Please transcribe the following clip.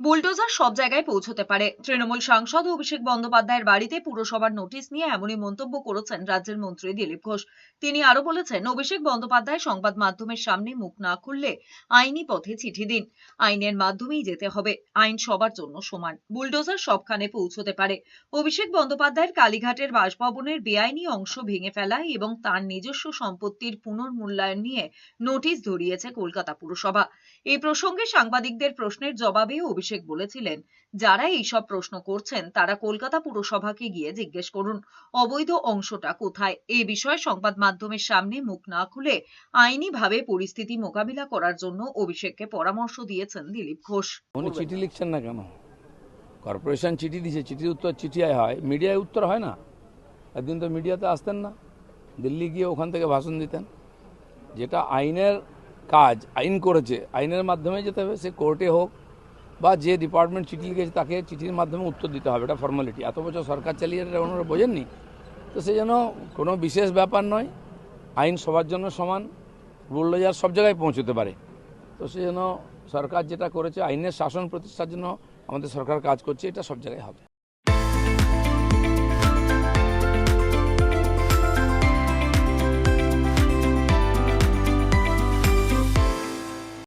Bulldozer সব জায়গায় পৌঁছতে পারে। তৃণমূল সাংসদ অভিষেক বন্দ্যোপাধ্যায়ের বাড়িতে পুরসভার নোটিশ নিয়ে এমনই মন্তব্য করেছেন রাজ্যের মন্ত্রী দিলীপ ঘোষ। তিনি আরো বলেছেন, অভিষেক বন্দ্যোপাধ্যায় সংবাদ মাধ্যমের সামনে মুখ না খুললে আইনি পথে চিঠি দিন। আইনের মাধ্যমেই যেতে হবে। আইন সবার জন্য সমান। বুলডোজার সবখানে পৌঁছতে পারে। অভিষেক বন্দ্যোপাধ্যায়ের কালীঘাটের বাসভবনের বেআইনি অংশ ভেঙে ফেলা এবং তার নিজস্ব সম্পত্তির পুনর্মূল্যায়ন নিয়ে নোটিশ ধরিয়েছে কলকাতা পুরসভা। এই প্রসঙ্গে সাংবাদিকদের প্রশ্নের জবাবে অভিষেক বলেছিলেন, যারা এইসব প্রশ্ন করছেন তারা কলকাতা পুরসভাকে গিয়ে জিজ্ঞেস করুন অবৈধ অংশটা কোথায়। এই বিষয়ে সংবাদ মাধ্যমের সামনে মুখ না খুলে আইনিভাবে পরিস্থিতি মোকাবিলা করার জন্য অভিষেককে পরামর্শ দিয়েছেন দিলীপ ঘোষ। উনি চিঠি লিখছেন না কেন? কর্পোরেশন চিঠি দিয়েছে, চিঠির উত্তর চিঠিয়ায় হয়, মিডিয়ায় উত্তর হয় না। একদিন তো মিডিয়াতে আসতেন না, দিল্লি গিয়ে ওখান থেকে ভাষণ দিতেন। যেটা আইনের কাজ, আইন করেছে, আইনের মাধ্যমে যেতে হবে। সে কোর্টে হোক বা যে ডিপার্টমেন্ট চিঠি লিখেছে তাকে চিঠির মাধ্যমে উত্তর দিতে হবে। এটা ফর্মালিটি। এত বছর সরকার চালিয়ে এটা ওনারা বোঝেননি। তো সেই জন্য কোনো বিশেষ ব্যাপার নয়। আইন সবার জন্য সমান। বুলডোজার সব জায়গায় পৌঁছতে পারে। তো সেই জন্য সরকার যেটা করেছে, আইনের শাসন প্রতিষ্ঠার জন্য আমাদের সরকার কাজ করছে, এটা সব জায়গায় হবে।